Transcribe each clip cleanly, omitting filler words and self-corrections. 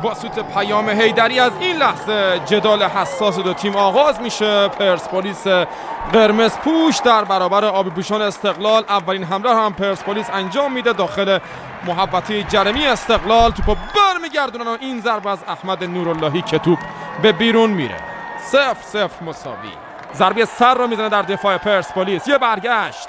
با سوت پیام حیدری از این لحظه جدال حساس دو تیم آغاز میشه. پرسپولیس قرمز پوش در برابر آبی پوشان استقلال. اولین حمله هم پرسپولیس انجام میده داخل محوطه جرمی استقلال. توپو برمیگردونن و این ضربه از احمد نوراللهی که توپ به بیرون میره. 0-0 مساوی. ضربه سر رو میزنه در دفاع پرسپولیس. یه برگشت،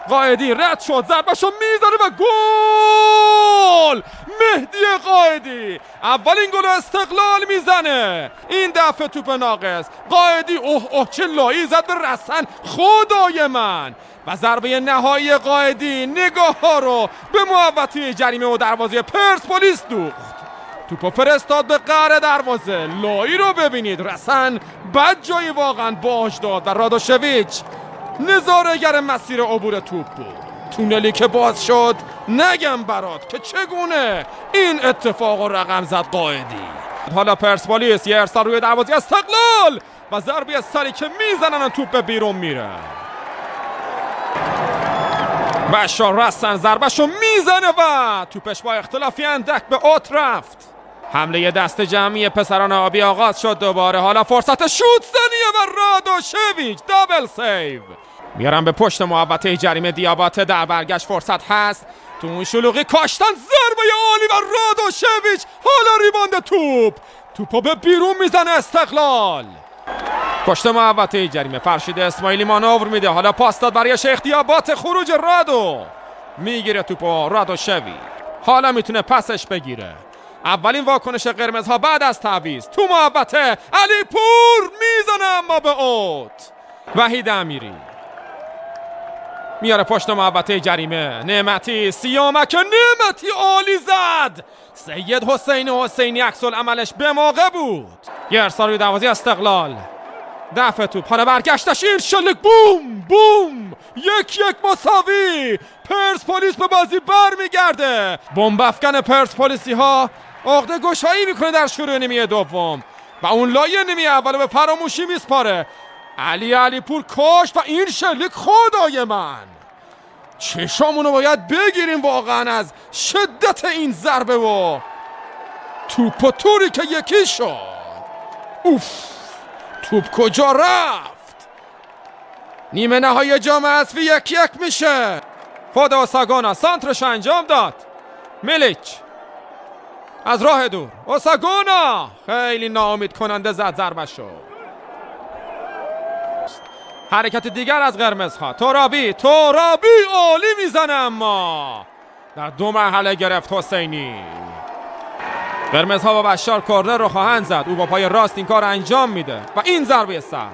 قائدی رد شد، ضربه‌شو میزنه و گل! مهدی قائدی اولین گل استقلال میزنه. این دفعه توپ ناقص. قائدی اوه چه لایی زد به رسن، خدای من! و ضربه نهایی قائدی نگاه ها رو به محوطه جریمه و دروازه پرسپولیس دوخت. توپو فرستاد به قعر دروازه. لایی رو ببینید، رسن بد جایی واقعا باج داد و رادوشویچ نظاره‌گر مسیر عبور توپ بود. تونلی که باز شد نگم برات که چگونه این اتفاق رو رقم زد قائدی. حالا پرسپولیس یه ارسال روی دروازه استقلال و ضربه سری که میزنن و توپ به بیرون میره. بشار رسن ضربه‌شو میزنه و توپش با اختلافی اندک به اوت رفت. حمله دست جمعی پسران آبی آغاز شد دوباره. حالا فرصت شوت زنیه و رادوشویچ دابل سیو. میارن به پشت محوطه جریمه. دیاباته در برگشت فرصت هست. تو اون شلوغی کاشتن ضربه عالی و رادوشویچ. حالا ریباند توپو به بیرون میزنه استقلال. پشت محوطه جریمه فرشید اسماعیلی مانور میده. حالا پاس داد برای شیخ دیاباته. خروج رادو میگیره توپو. رادوشویچ حالا میتونه پسش بگیره. اولین واکنش قرمزها بعد از تعویض تو محوطه. علی پور میزنه اما به اوت. وحید امیری میاره پشت محوطه جریمه. نعمتی سیامک نعمتی عالی زد. سید حسینی عکس العملش به موقع بود. یه ارسال روی دروازه استقلال. دفع توپ حالا برگشتش ایرشلیک. بوم 1-1 مساوی. پرسپولیس به بازی برمیگرده. بمب افکن پرسپولیسی ها عقده گشایی میکنه در شروع نیمه دوم و اون لایه نیمه اول به فراموشی میسپاره. علی پور کاشت و ایرشلیک. خدای من چشامونو باید بگیریم واقعا از شدت این ضربه و توپ طوری که یکی شد. توپ کجا رفت؟ نیمه نهایی جام حذفی 1-1 میشه. خود اوساگونا سانترش انجام داد. میلیچ از راه دور. اوساگونا خیلی ناامید کننده زد ضربه‌شو. حرکت دیگر از قرمزها. ترابی عالی میزنه اما در 2 مرحله گرفت حسینی. قرمزها با بشار کورنر رو خواهند زد. او با پای راست این کار انجام میده و این ضربه سر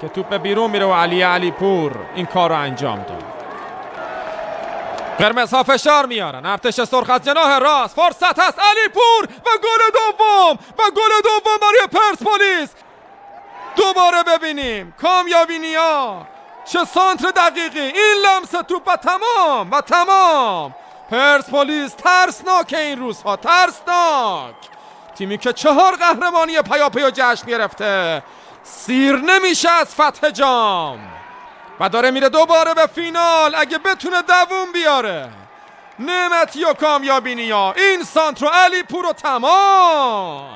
که توپ به بیرون میره و علی پور این کار رو انجام داد. قرمزها فشار میارن. ارتش سرخ از جناح راست. فرصت هست. علی پور و گل دوم برای پرسپولیس. دوباره ببینیم کامیابی نیا. چه سانتر دقیقی. این لمس توپ و تمام. پرسپولیس ترسناک این روزها. ترسناک. تیمی که 4 قهرمانی پیاپی و جشن گرفته سیر نمیشه از فتح جام و داره میره دوباره به فینال اگه بتونه دووم بیاره. نعمتی و کامیابی نیا. این سانتر و علی پور و تمام.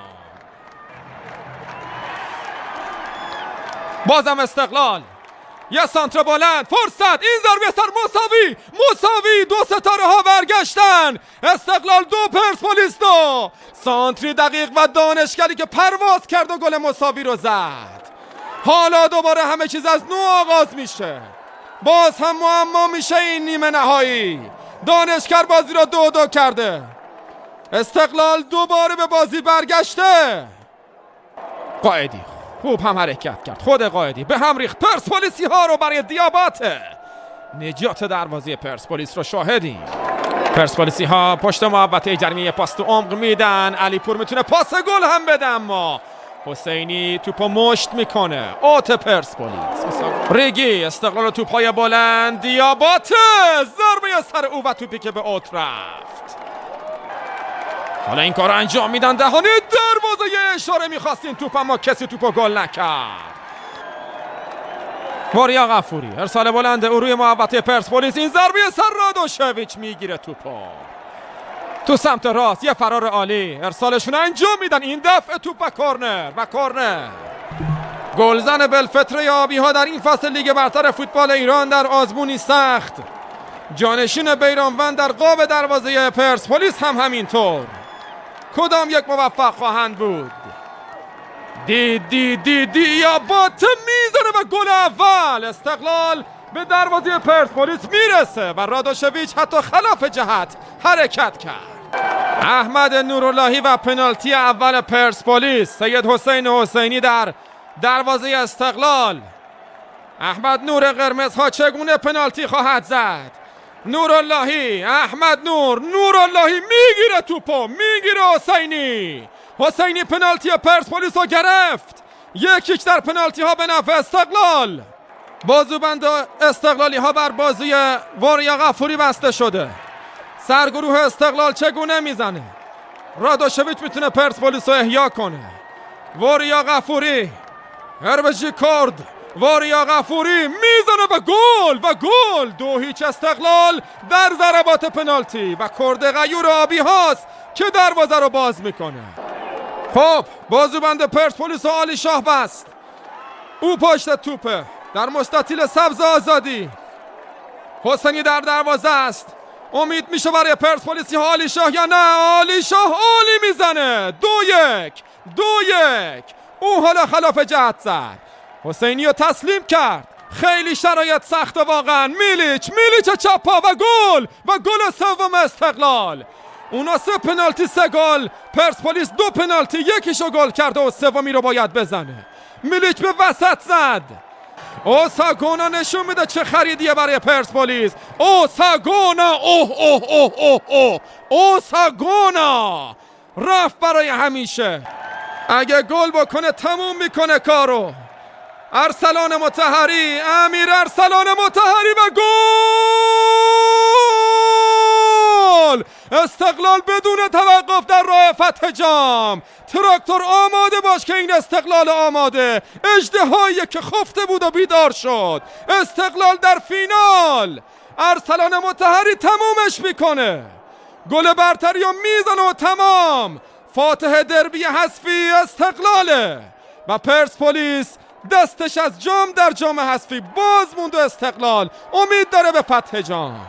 بازم استقلال. یه سانتر بلند. فرصت. این ضربه سر مساوی. 2 ستاره ها برگشتن. استقلال 2 پرسپولیس 2. سانتری دقیق و دانشگری که پرواز کرد و گل مساوی رو زد. حالا دوباره همه چیز از نو آغاز میشه. باز هم معما میشه این نیمه نهایی. دانشگر بازی رو 2-2 کرده. استقلال دوباره به بازی برگشته. قائدی خوب هم حرکت کرد. خود قائدی به هم ریخت پرسپولیسی ها رو برای دیاباته. نجات دروازه پرسپولیس رو شاهدیم. پرسپولیسی ها پشت محوطه جریمه پاس تو عمق میدن. علی پور میتونه پاس گل هم بده اما حسینی توپو مشت میکنه. اوت پرسپولیس. ریگی استقلال توپای بلند. دیاباته ضربه سر او و توپی که به اوت رفت. حالا این کار انجام میدن. دهانه دروازه اشاره میخواستین توپ اما کسی توپو گل نکرد. ماریا غفوری ارسال بلند او روی محوطه پرسپولیس. این ضربه سر رادوشویچ میگیره توپو. تو سمت راست یه فرار عالی، ارسالشون انجام میدن، این دفعه توپ و کورنر. گلزن بلفتره آبی ها در این فصل لیگ برتر فوتبال ایران در آزمونی سخت. جانشین بیرانوند در قاب دروازه پرسپولیس هم همینطور. کدام یک موفق خواهند بود؟ یا باته میزنه و گل اول. استقلال به دروازه پرسپولیس میرسه و رادوشویچ حتی خلاف جهت حرکت کرد. احمد نوراللهی و پنالتی اول پرسپولیس. سید حسین حسینی در دروازه استقلال. احمد نور قرمزها چگونه پنالتی خواهد زد؟ نوراللهی، احمد نوراللهی میگیره توپو، میگیره حسینی پنالتی پرسپولیس رو گرفت. 1-1 در پنالتی ها به نفع استقلال. بازوبند استقلالی ها بر بازوی وریا غفوری بسته شده. سرگروه استقلال چگونه میزنه؟ رادوشویچ میتونه پرسپولیس رو احیا کنه. وریا غفوری، هربجی کرد، وریا غفوری میزنه و گل. 2-0 استقلال در ضربات پنالتی و کرد غیور آبی هاست که دروازه رو باز میکنه. خب بازوبند پرسپولیس عالی شاه بست. او پشت توپه در مستطیل سبز آزادی. حسینی در دروازه است. امید میشه برای پرسپولیسی عالی شاه یا نه؟ عالی شاه عالی میزنه. 2-1. او حالا خلاف جهت زد. حسینی رو تسلیم کرد. خیلی شرایط سخت واقعا. میلیچ چپا و گل سوم استقلال. اونا 3 پنالتی 3 گل، پرسپولیس 2 پنالتی 1 گل کرده و سومی رو باید بزنه. میلیچ به وسط زد. اوساگونا نشون میده چه خریدیه برای پرسپولیس. اوساگونا اوساگونا رفت برای همیشه. اگه گل بکنه تموم میکنه کارو. ارسلان مطهری، امیر ارسلان مطهری و گل! استقلال بدون توقف در راه فتح جام. تراکتور آماده باش که این استقلال آماده. اژدهایی که خفته بود و بیدار شد. استقلال در فینال. ارسلان مطهری تمومش میکنه. گل برتری و میزنه و تمام. فاتح دربی حذفی استقلاله و پرسپولیس دستش از جام در جام حذفی باز موند و استقلال امید داره به فتح جام.